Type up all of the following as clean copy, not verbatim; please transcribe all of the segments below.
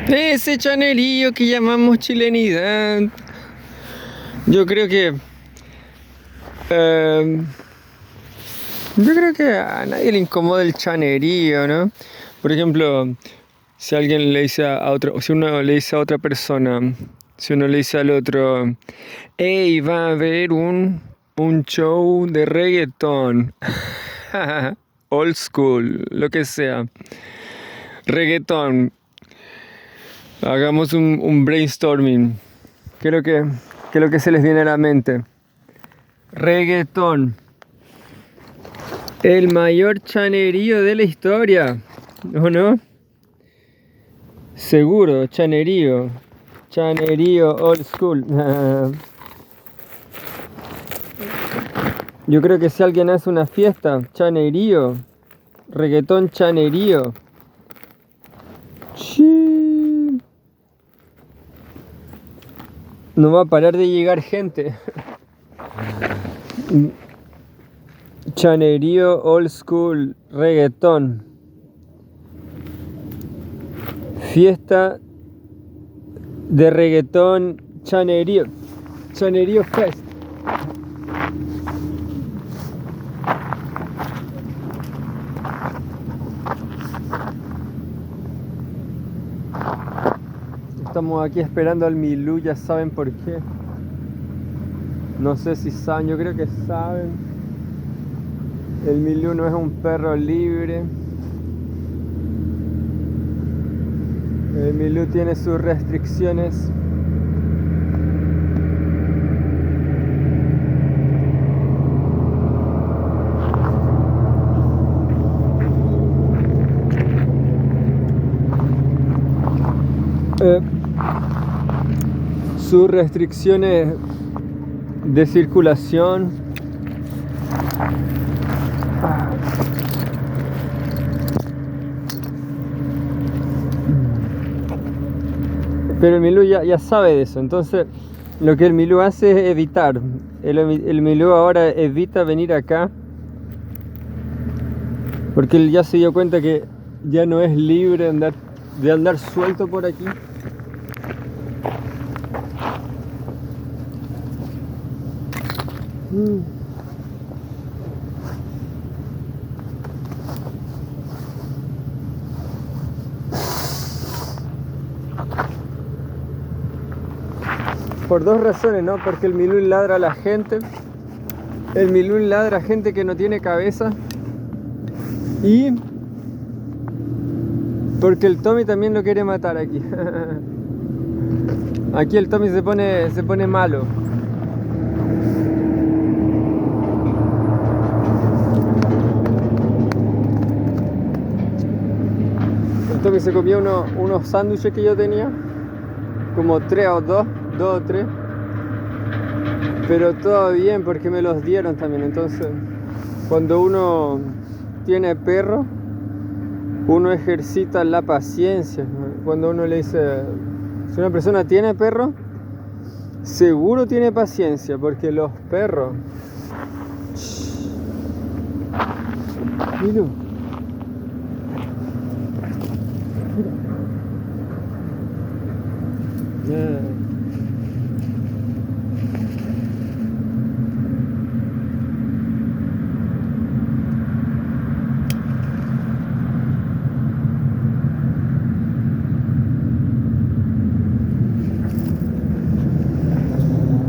Ese chanerío que llamamos chilenidad. Yo creo que... eh, yo creo que a nadie le incomoda el chanerío, ¿no? Por ejemplo, si alguien le dice a otro, si uno le dice a otra persona, si uno le dice al otro, hey, va a haber un show de reggaetón, old school, lo que sea, reggaetón, hagamos un brainstorming, creo que lo que se les viene a la mente, reggaetón, el mayor chanerío de la historia, ¿o no? Seguro, chanerío old school. Yo creo que si alguien hace una fiesta, chanerío, reggaetón chanerío. Sí. No va a parar de llegar gente. Chanerío old school, reggaetón. Fiesta de reggaetón chanerío. Chanerío Fest. Estamos aquí esperando al Milú, ya saben por qué. No sé si saben, yo creo que saben. El Milú no es un perro libre. El Milú tiene sus restricciones. Sus restricciones de circulación. Pero el Milú ya sabe de eso, entonces lo que el Milú hace es evitar. El Milú ahora evita venir acá porque él ya se dio cuenta que ya no es libre de andar suelto por aquí. Por dos razones, ¿no? Porque el Milú ladra a la gente. El Milú ladra a gente que no tiene cabeza. Y porque el Tommy también lo quiere matar aquí. Aquí el Tommy se pone malo. El Tommy se comió unos sándwiches que yo tenía. Como 3 o 2 o 3. Pero todo bien porque me los dieron también. Entonces, cuando uno tiene perro, uno ejercita la paciencia. Cuando uno le dice, si una persona tiene perro, seguro tiene paciencia, porque los perros... Mira.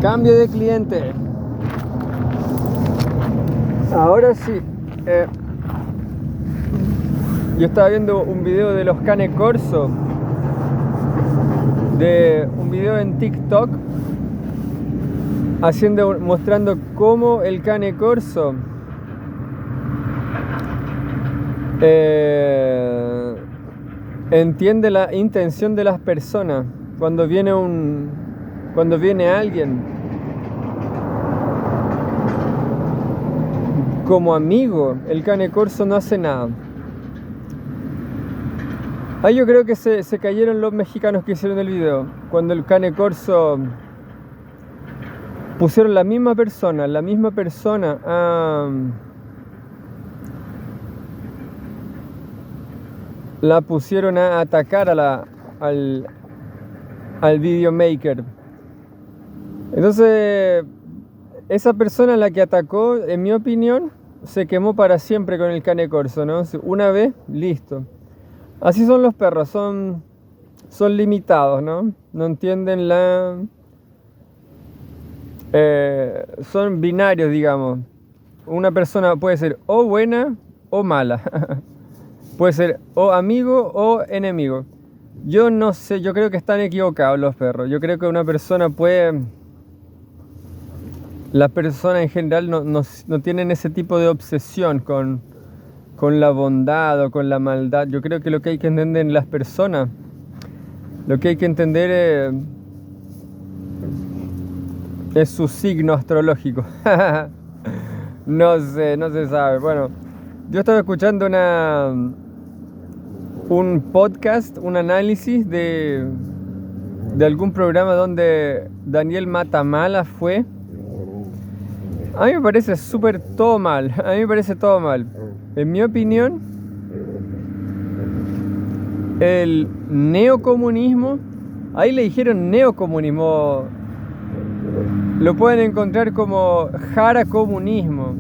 Cambio de cliente. Ahora sí. Yo estaba viendo un video de los Cane Corso. De un video en TikTok. Mostrando cómo el Cane Corso entiende la intención de las personas. Cuando viene alguien como amigo, el Cane Corso no hace nada. Ahí yo creo que se cayeron los mexicanos que hicieron el video. Cuando el Cane Corso pusieron la misma persona la pusieron a atacar a al videomaker. Entonces, esa persona a la que atacó, en mi opinión, se quemó para siempre con el cane corso, ¿no? Una vez, listo. Así son los perros, son limitados, ¿no? No entienden son binarios, digamos. Una persona puede ser o buena o mala. Puede ser o amigo o enemigo. Yo no sé, yo creo que están equivocados los perros. Yo creo que una persona puede... Las personas en general no tienen ese tipo de obsesión con la bondad o con la maldad. Yo creo que lo que hay que entender en las personas, lo que hay que entender es su signo astrológico. No sé, no se sabe. Bueno, yo estaba escuchando un podcast, un análisis de algún programa donde Daniel Matamala fue. A mí me parece súper todo mal. A mí me parece todo mal. En mi opinión, el neocomunismo, ahí le dijeron neocomunismo, lo pueden encontrar como Jara comunismo.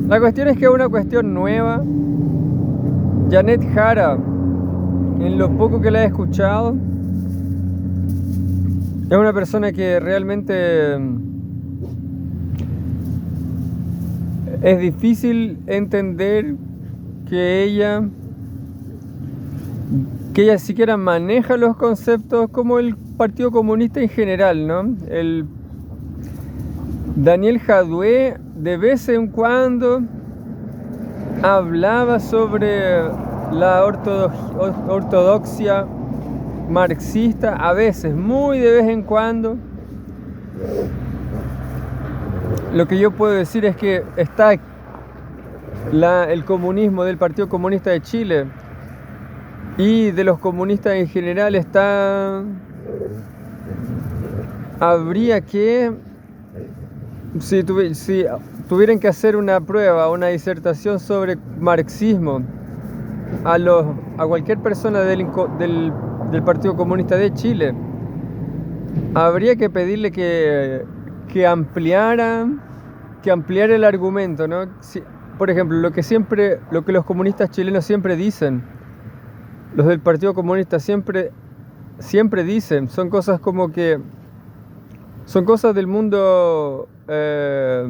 La cuestión es que es una cuestión nueva. Janet Jara, en lo poco que la he escuchado, es una persona que realmente es difícil entender que ella siquiera maneja los conceptos como el Partido Comunista en general, ¿no? El Daniel Jadue de vez en cuando hablaba sobre la ortodoxia marxista, a veces, muy de vez en cuando. Lo que yo puedo decir es que está el comunismo del Partido Comunista de Chile y de los comunistas en general habría que, si tuvieran que hacer una prueba, una disertación sobre marxismo a cualquier persona del Partido Comunista de Chile, habría que pedirle que ampliara el argumento, ¿no? Por ejemplo, lo que los comunistas chilenos siempre dicen, los del Partido Comunista siempre dicen, son cosas como que son cosas del mundo de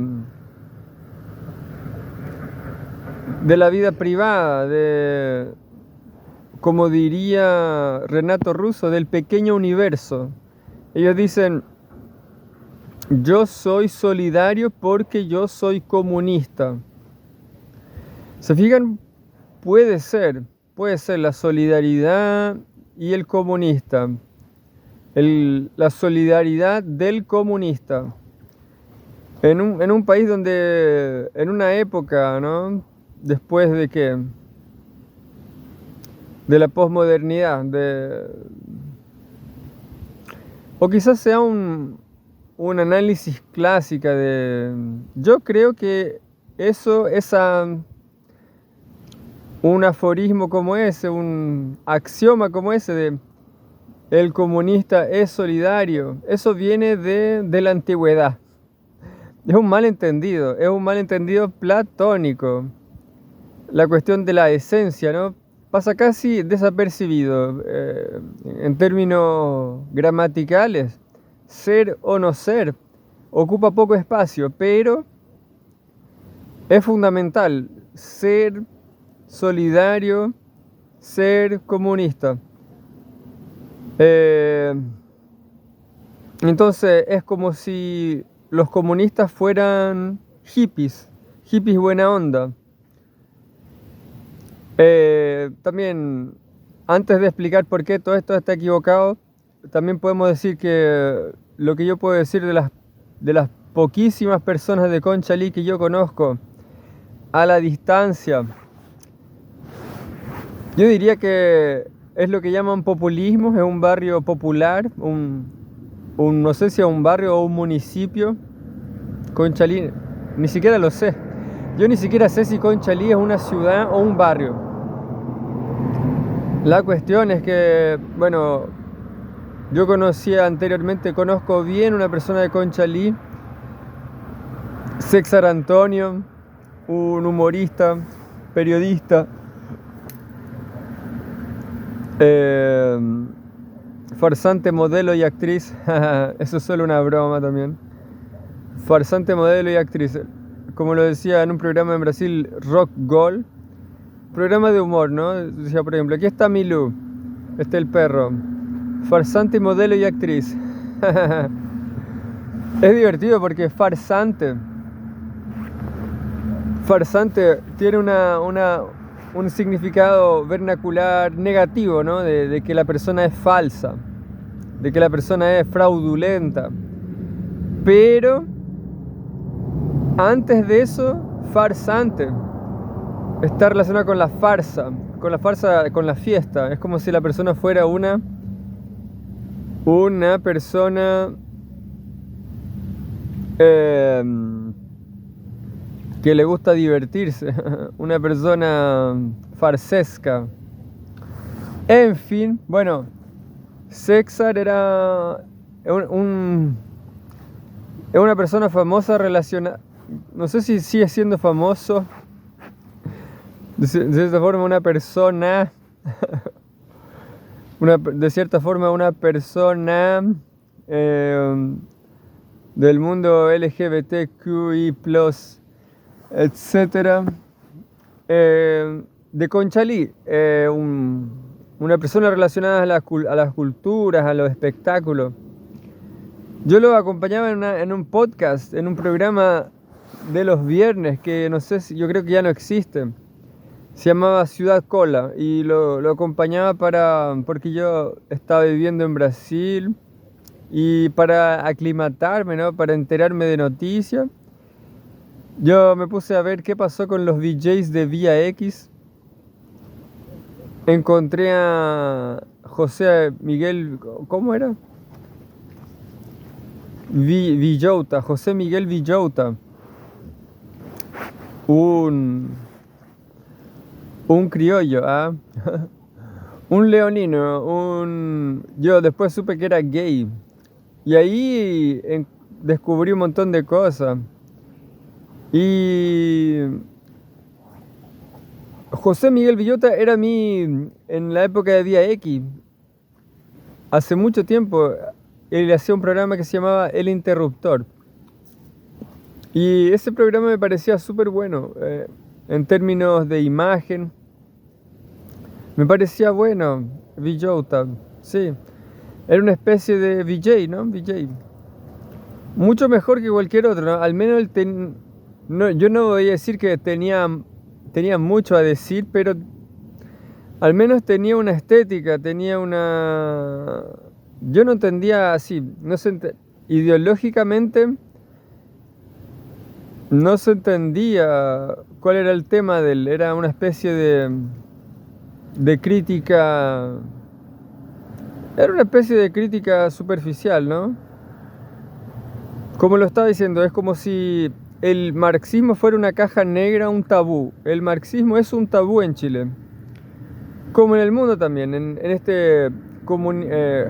la vida privada, como diría Renato Russo, del pequeño universo. Ellos dicen: yo soy solidario porque yo soy comunista. ¿Se fijan? Puede ser la solidaridad y el comunista. La solidaridad del comunista. En un país donde, en una época, ¿no? Después de que, de la posmodernidad, o quizás sea un análisis clásica yo creo que un aforismo como ese, un axioma como ese de el comunista es solidario, eso viene de la antigüedad. Es un malentendido platónico. La cuestión de la esencia, ¿no? Pasa casi desapercibido en términos gramaticales. Ser o no ser ocupa poco espacio, pero es fundamental ser solidario, ser comunista. Entonces es como si los comunistas fueran hippies buena onda. También, antes de explicar por qué todo esto está equivocado, también podemos decir que lo que yo puedo decir de las poquísimas personas de Conchalí que yo conozco a la distancia, yo diría que es lo que llaman populismo. Es un barrio popular, no sé si es un barrio o un municipio. Conchalí, ni siquiera lo sé. Yo ni siquiera sé si Conchalí es una ciudad o un barrio. La cuestión es que, bueno, yo conozco bien una persona de Conchalí, César Antonio, un humorista, periodista, eh, farsante, modelo y actriz. Eso es solo una broma también. Farsante, modelo y actriz. Como lo decía en un programa en Brasil, Rock Gold. Programa de humor, ¿no? Decía, por ejemplo, aquí está Milú, este el perro. Farsante, modelo y actriz. Es divertido porque farsante. Farsante tiene un significado vernacular negativo, ¿no? De que la persona es falsa, de que la persona es fraudulenta. Pero antes de eso, farsante está relacionado con la farsa, con la fiesta. Es como si la persona fuera una persona que le gusta divertirse, una persona farsesca. En fin, bueno, César era es una persona famosa relacionada, no sé si sigue siendo famoso, de cierta forma una persona, de cierta forma una persona del mundo LGBTQI+, etcétera, de Conchalí, una persona relacionada a las culturas, a los espectáculos. Yo lo acompañaba en un podcast, en un programa de los viernes, que no sé si, yo creo que ya no existe. Se llamaba Ciudad Cola y lo acompañaba porque yo estaba viviendo en Brasil y para aclimatarme, ¿no? Para enterarme de noticias. Yo me puse a ver qué pasó con los DJs de Vía X. Encontré a José Miguel, ¿cómo era? Villota, José Miguel Villota. Un criollo, ¿ah? Un leonino, yo después supe que era gay. Y ahí descubrí un montón de cosas. Y José Miguel Villota era en la época de Vía X, hace mucho tiempo, él hacía un programa que se llamaba El Interruptor. Y ese programa me parecía súper bueno, en términos de imagen. Me parecía bueno, Villota, sí. Era una especie de VJ, ¿no? VJ. Mucho mejor que cualquier otro, ¿no? Al menos yo no voy a decir que tenía mucho a decir, pero al menos tenía una estética, yo no entendía así, ideológicamente no se entendía cuál era el tema de él, era una especie de crítica, era una especie de crítica superficial, ¿no? Como lo estaba diciendo, es como si el marxismo fuera una caja negra, un tabú. El marxismo es un tabú en Chile. Como en el mundo también, en este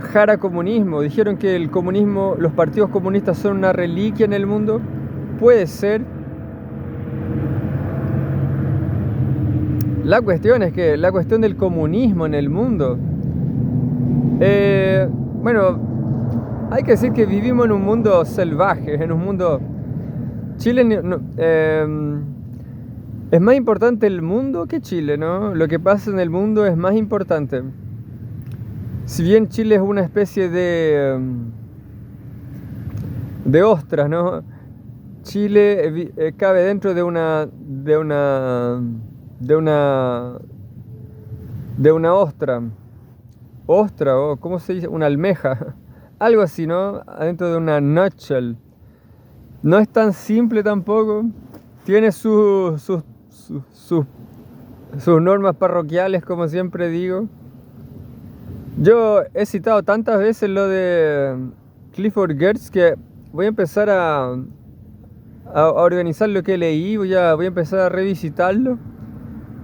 jara comunismo. Dijeron que el comunismo, los partidos comunistas son una reliquia en el mundo. Puede ser. La cuestión es que la cuestión del comunismo en el mundo. Bueno, hay que decir que vivimos en un mundo salvaje, en un mundo. Chile es más importante el mundo que Chile, ¿no? Lo que pasa en el mundo es más importante. Si bien Chile es una especie de ostras, ¿no? Chile cabe dentro de una ostra. Ostra, o ¿cómo se dice? Una almeja. Algo así, ¿no? Adentro de una nutshell. No es tan simple tampoco. Tiene sus normas parroquiales, como siempre digo. Yo he citado tantas veces lo de Clifford Geertz que voy a empezar a organizar lo que leí. Voy a empezar a revisitarlo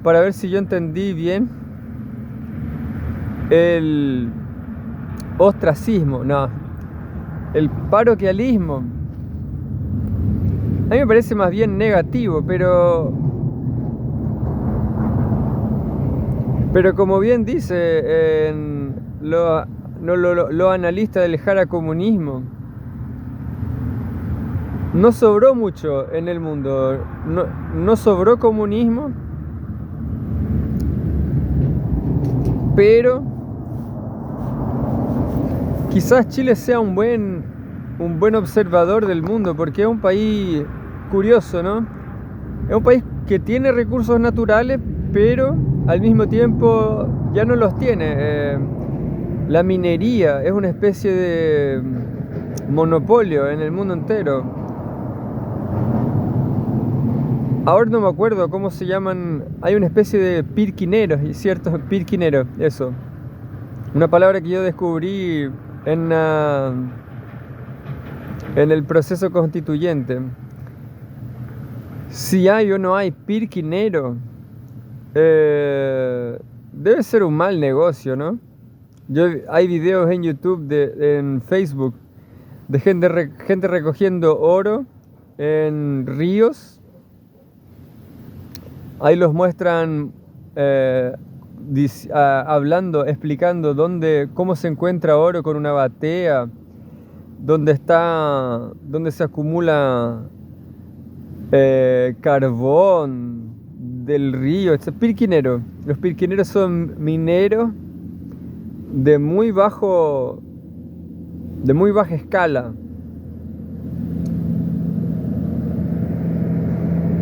para ver si yo entendí bien. el ostracismo, no, el paroquialismo. A mí me parece más bien negativo, pero como bien dice los analistas del jaracomunismo, no sobró mucho en el mundo, no sobró comunismo, pero quizás Chile sea un buen observador del mundo, porque es un país curioso, ¿no? Es un país que tiene recursos naturales, pero al mismo tiempo ya no los tiene. La minería es una especie de monopolio en el mundo entero. Ahora no me acuerdo cómo se llaman. Hay una especie de pirquineros, ¿cierto? Pirquineros, eso. Una palabra que yo descubrí en el proceso constituyente. Si hay o no hay pirquinero, debe ser un mal negocio, ¿no? Hay videos en YouTube, en Facebook, de gente recogiendo oro en ríos. Ahí los muestran hablando, explicando cómo se encuentra oro con una batea, dónde se acumula carbón del río, pirquinero. Los pirquineros son mineros de muy baja escala.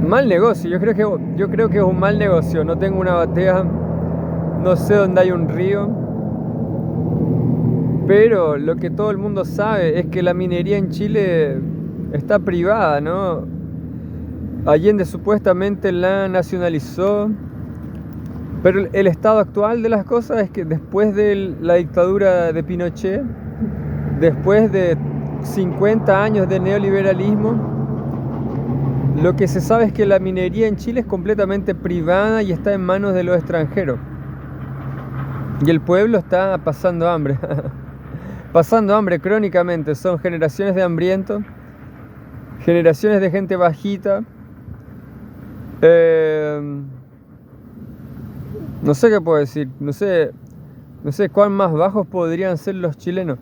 Mal negocio, yo creo que es un mal negocio. No tengo una batea, no sé dónde hay un río, pero lo que todo el mundo sabe es que la minería en Chile está privada, ¿no? Allende supuestamente la nacionalizó, pero el estado actual de las cosas es que después de la dictadura de Pinochet, después de 50 años de neoliberalismo, lo que se sabe es que la minería en Chile es completamente privada y está en manos de los extranjeros. Y el pueblo está pasando hambre. Pasando hambre crónicamente. Son generaciones de hambrientos, generaciones de gente bajita. No sé qué puedo decir. No sé cuán más bajos podrían ser los chilenos.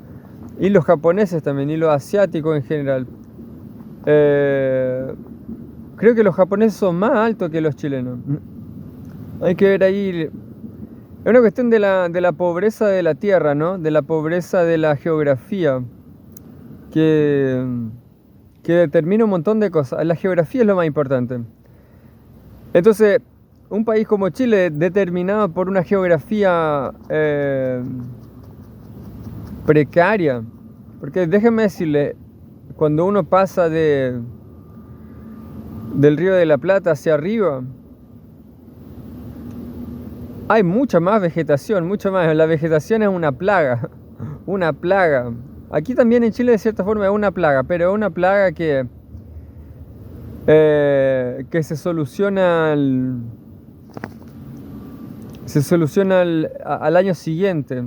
Y los japoneses también, y los asiáticos en general. Creo que los japoneses son más altos que los chilenos. Hay que ver ahí. Es una cuestión de la pobreza de la tierra, ¿no? De la pobreza de la geografía. Que determina un montón de cosas. La geografía es lo más importante. Entonces, un país como Chile, determinado por una geografía precaria. Porque déjenme decirle, cuando uno pasa del Río de la Plata hacia arriba, hay mucha más vegetación, mucho más. La vegetación es una plaga, una plaga. Aquí también en Chile de cierta forma es una plaga, pero es una plaga que se soluciona al año siguiente.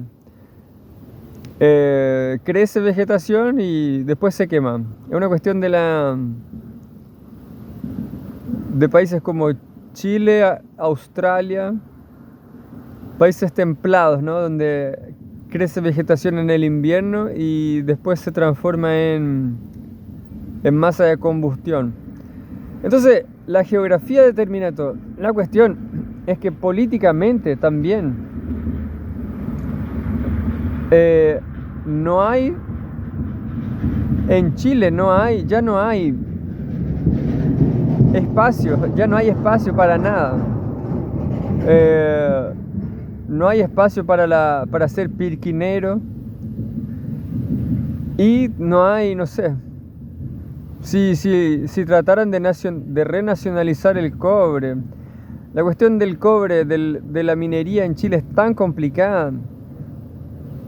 Crece vegetación y después se quema. Es una cuestión de países como Chile, Australia, países templados, ¿no? Donde crece vegetación en el invierno y después se transforma en masa de combustión. Entonces, la geografía determina todo. La cuestión es que políticamente también no hay, en Chile ya no hay espacio para nada. No hay espacio para ser pirquinero. Y no hay, no sé, si trataran de renacionalizar el cobre. La cuestión del cobre, de la minería en Chile es tan complicada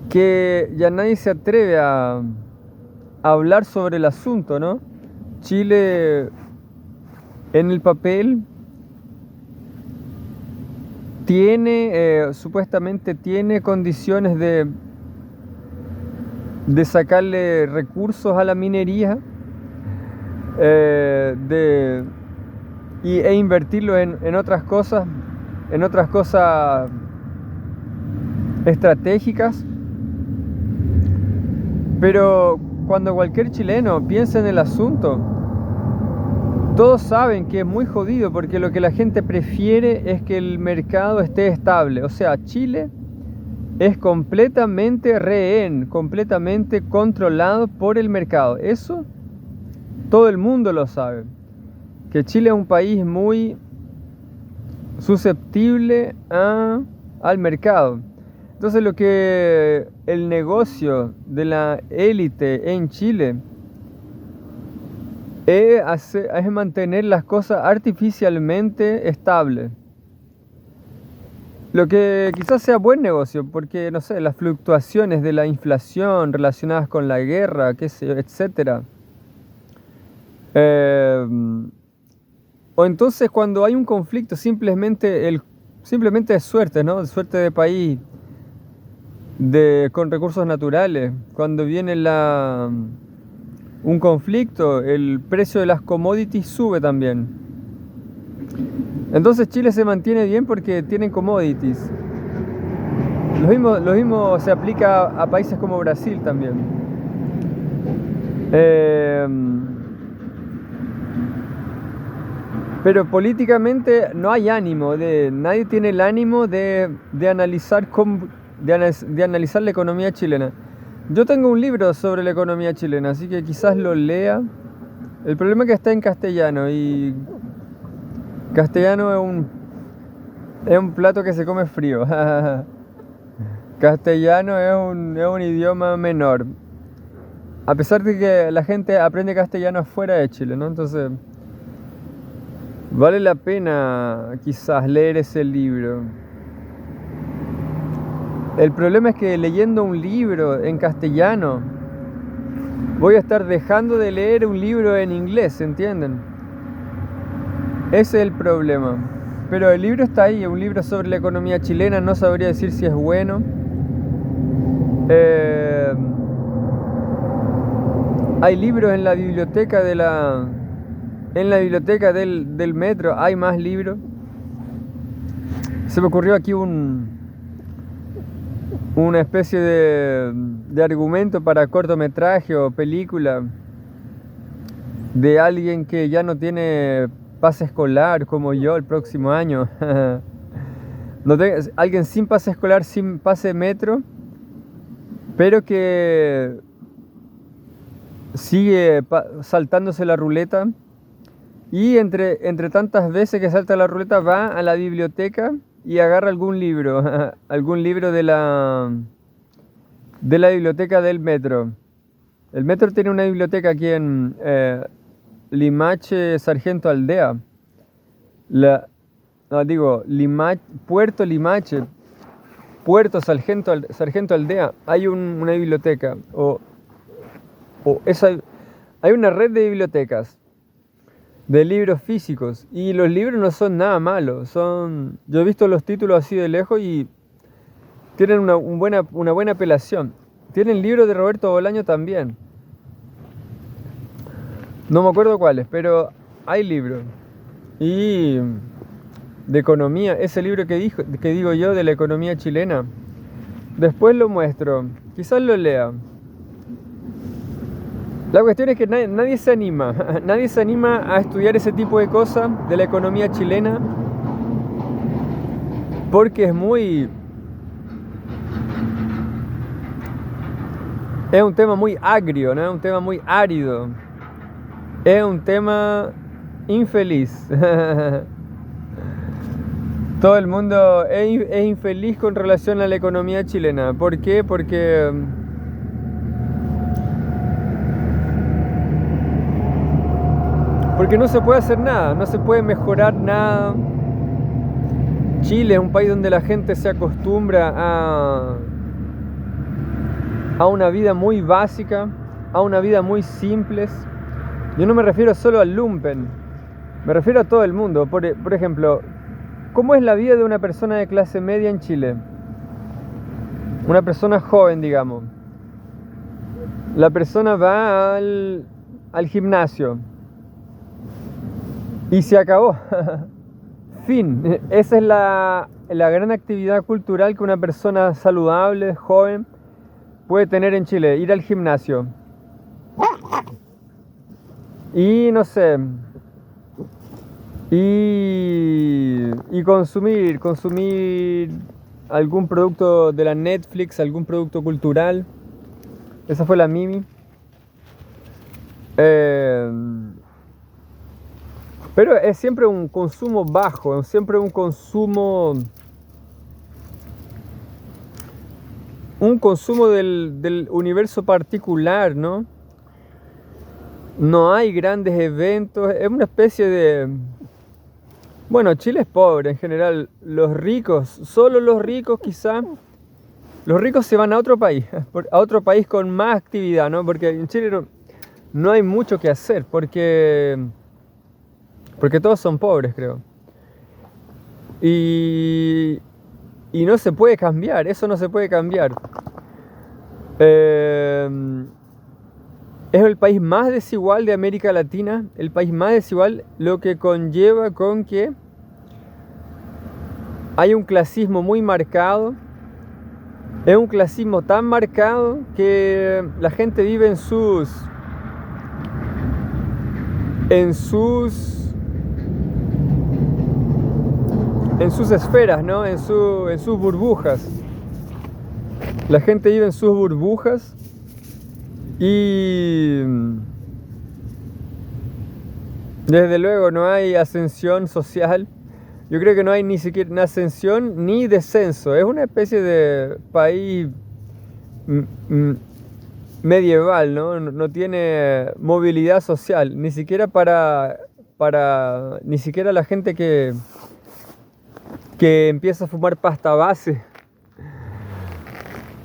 que ya nadie se atreve a hablar sobre el asunto, ¿no? Chile en el papel supuestamente tiene condiciones de sacarle recursos a la minería e invertirlo en otras cosas estratégicas. Pero cuando cualquier chileno piensa en el asunto, todos saben que es muy jodido, porque lo que la gente prefiere es que el mercado esté estable. O sea, Chile es completamente rehén, completamente controlado por el mercado. Eso todo el mundo lo sabe. Que Chile es un país muy susceptible al mercado. Entonces lo que el negocio de la élite en Chile es mantener las cosas artificialmente estables. Lo que quizás sea buen negocio, porque no sé, las fluctuaciones de la inflación relacionadas con la guerra, qué sé yo, etcétera. O entonces cuando hay un conflicto, simplemente es suerte, ¿no? Suerte de país, con recursos naturales. Cuando viene un conflicto, el precio de las commodities sube también. Entonces Chile se mantiene bien porque tienen commodities. Lo mismo se aplica a países como Brasil también. Pero políticamente no hay ánimo, nadie tiene el ánimo de analizar la economía chilena. Yo tengo un libro sobre la economía chilena, así que quizás lo lea. El problema es que está en castellano, y castellano es un plato que se come frío. Castellano es un idioma menor. A pesar de que la gente aprende castellano fuera de Chile, ¿no? Entonces vale la pena quizás leer ese libro. El problema es que leyendo un libro en castellano voy a estar dejando de leer un libro en inglés, ¿entienden? Ese es el problema. Pero el libro está ahí, un libro sobre la economía chilena. No sabría decir si es bueno. Hay libros en la biblioteca del metro, hay más libros. Se me ocurrió aquí una especie de argumento para cortometraje o película de alguien que ya no tiene pase escolar como yo el próximo año. Alguien sin pase escolar, sin pase metro, pero que sigue saltándose la ruleta, y entre tantas veces que salta la ruleta va a la biblioteca y agarra algún libro, algún libro de la biblioteca del metro. El metro tiene una biblioteca aquí en Limache, Sargento Aldea. Puerto Limache, Puerto Sargento Aldea. Hay una biblioteca, hay una red de bibliotecas de libros físicos, y los libros no son nada malos. Yo he visto los títulos así de lejos y tienen una buena apelación. Tienen libros de Roberto Bolaño también. No me acuerdo cuáles, pero hay libros. Y de economía, ese libro que digo yo de la economía chilena, después lo muestro, quizás lo lea. La cuestión es que nadie se anima a estudiar ese tipo de cosas de la economía chilena, porque es un tema muy agrio, ¿no? Es un tema muy árido, es un tema infeliz. Todo el mundo es infeliz con relación a la economía chilena. ¿Por qué? Porque no se puede hacer nada, no se puede mejorar nada. Chile es un país donde la gente se acostumbra a una vida muy básica, a una vida muy simple. Yo no me refiero solo al lumpen, me refiero a todo el mundo. Por ejemplo, ¿Cómo es la vida de una persona de clase media en Chile? Una persona joven, digamos. La persona va al gimnasio y se acabó. Fin. Esa es la gran actividad cultural que una persona saludable, joven, puede tener en Chile, ir al gimnasio. Y no sé, y consumir algún producto de la Netflix, algún producto cultural. Esa fue la Mimi. Pero es siempre un consumo bajo, es siempre un consumo del universo particular, ¿no? No hay grandes eventos, es una especie de... Bueno, Chile es pobre en general, los ricos, solo los ricos quizá, los ricos se van a otro país con más actividad, ¿no? Porque en Chile no hay mucho que hacer, porque todos son pobres, creo. Y no se puede cambiar, eso no se puede cambiar. Es el país más desigual de América Latina, el país más desigual, lo que conlleva con que hay un clasismo muy marcado. Es un clasismo tan marcado que la gente vive en sus esferas, ¿no? En sus burbujas. La gente vive en sus burbujas y desde luego no hay ascensión social. Yo creo que no hay ni siquiera una ascensión ni descenso. Es una especie de país medieval, ¿no? No tiene movilidad social, ni siquiera ni siquiera la gente que empieza a fumar pasta base.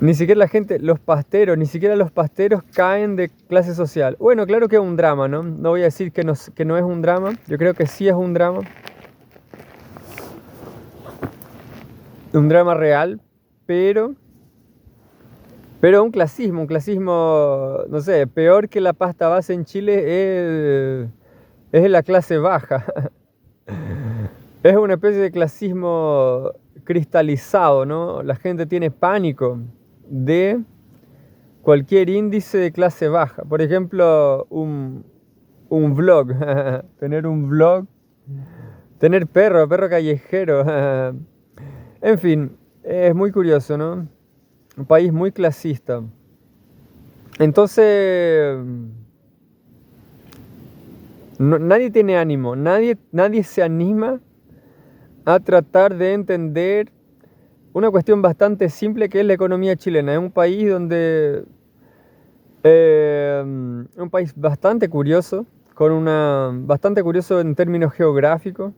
Ni siquiera ni siquiera los pasteros caen de clase social. Bueno, claro que es un drama, ¿no? No voy a decir que no es un drama. Yo creo que sí es un drama. Un drama real, pero un clasismo, no sé, peor que la pasta base en Chile es la clase baja. Es una especie de clasismo cristalizado, ¿no? La gente tiene pánico de cualquier índice de clase baja. Por ejemplo, un vlog, tener un vlog, tener perro callejero. En fin, es muy curioso, ¿no? Un país muy clasista. Entonces, nadie tiene ánimo, nadie se anima a tratar de entender una cuestión bastante simple que es la economía chilena. Es un país un país bastante curioso, bastante curioso en términos geográficos.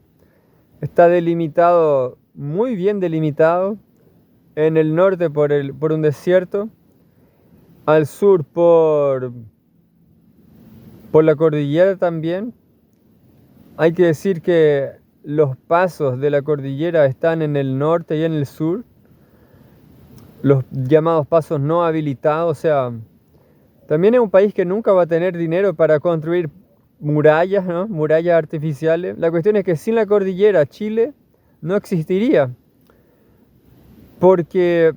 Está delimitado, muy bien delimitado, en el norte por un desierto, al sur por la cordillera también. Hay que decir que los pasos de la cordillera están en el norte y en el sur, los llamados pasos no habilitados. O sea, también es un país que nunca va a tener dinero para construir murallas, ¿no? Murallas artificiales. La cuestión es que sin la cordillera Chile no existiría, porque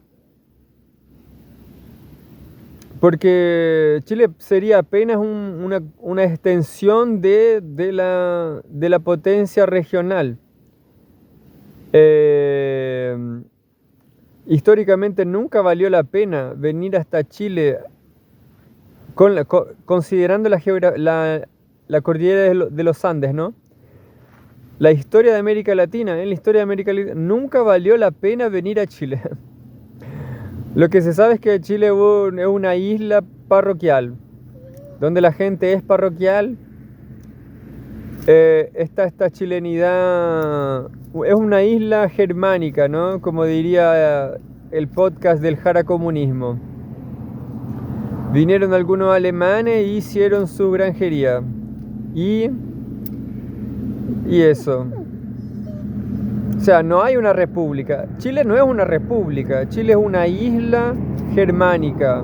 Chile sería apenas una extensión de la potencia regional. Históricamente nunca valió la pena venir hasta Chile considerando la cordillera de los Andes, ¿no? La historia de América Latina, en la historia de América Latina, nunca valió la pena venir a Chile. Lo que se sabe es que Chile es una isla parroquial, donde la gente es parroquial. Esta chilenidad es una isla germánica, ¿no? Como diría el podcast del Jaracomunismo. Vinieron algunos alemanes y hicieron su granjería. Y eso. sea, no hay una república. Chile no es una república. Chile es una isla germánica.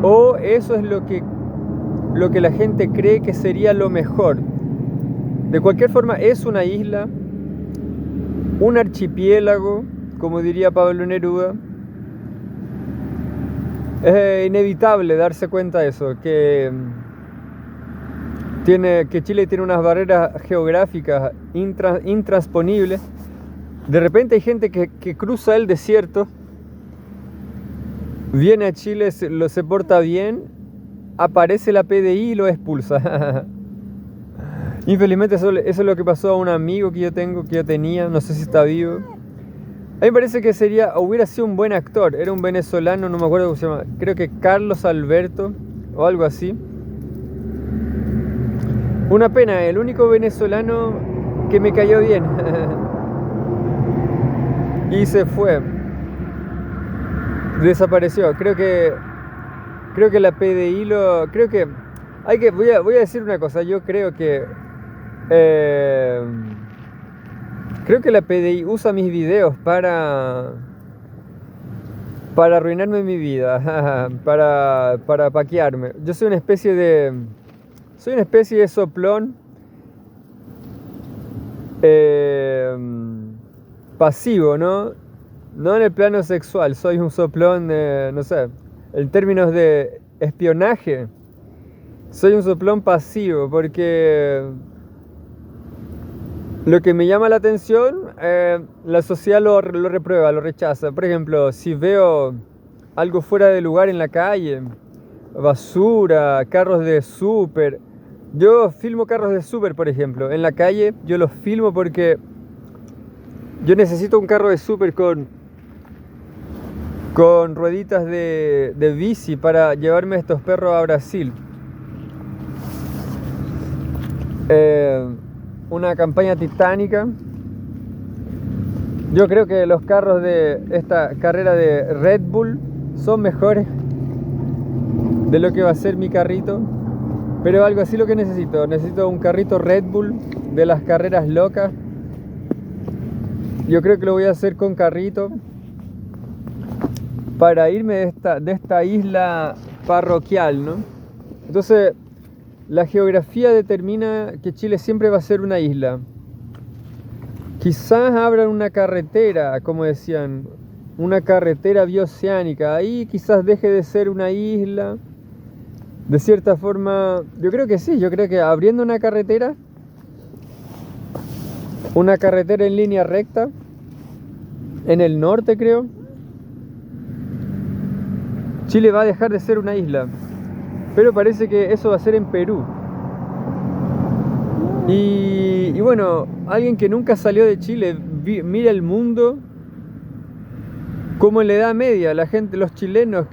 O eso es lo que la gente cree que sería lo mejor. De cualquier forma, es una isla, un archipiélago, como diría Pablo Neruda. Es inevitable darse cuenta de eso, que Chile tiene unas barreras geográficas intransponibles. De repente hay gente que cruza el desierto, viene a Chile, se porta bien, aparece la PDI y lo expulsa. Infelizmente eso es lo que pasó a un amigo que yo tenía, no sé si está vivo. A mí me parece que hubiera sido un buen actor, era un venezolano, no me acuerdo cómo se llama, creo que Carlos Alberto o algo así. Una pena, el único venezolano que me cayó bien. Y se fue. Desapareció. Creo que la PDI voy a decir una cosa, yo creo que la PDI usa mis videos para arruinarme mi vida, para paquearme. Yo soy una especie de soplón pasivo, ¿no? No en el plano sexual, soy un soplón, no sé, en términos de espionaje, soy un soplón pasivo, porque lo que me llama la atención, la sociedad lo reprueba, lo rechaza. Por ejemplo, si veo algo fuera de lugar en la calle, basura, carros de súper, yo filmo carros de súper, por ejemplo, en la calle, yo los filmo porque yo necesito un carro de súper con rueditas de bici para llevarme a estos perros a Brasil. Una campaña titánica. Yo creo que los carros de esta carrera de Red Bull son mejores de lo que va a ser mi carrito, pero algo así lo que necesito un carrito Red Bull de las carreras locas. Yo creo que lo voy a hacer con carrito para irme de esta isla parroquial, ¿no? Entonces, la geografía determina que Chile siempre va a ser una isla. Quizás abran una carretera, como decían, una carretera bioceánica. Ahí quizás deje de ser una isla. De cierta forma, yo creo que sí. Yo creo que abriendo una carretera en línea recta, en el norte creo, Chile va a dejar de ser una isla. Pero parece que eso va a ser en Perú. Y bueno, alguien que nunca salió de Chile, mira el mundo como en la Edad Media. La gente, los chilenos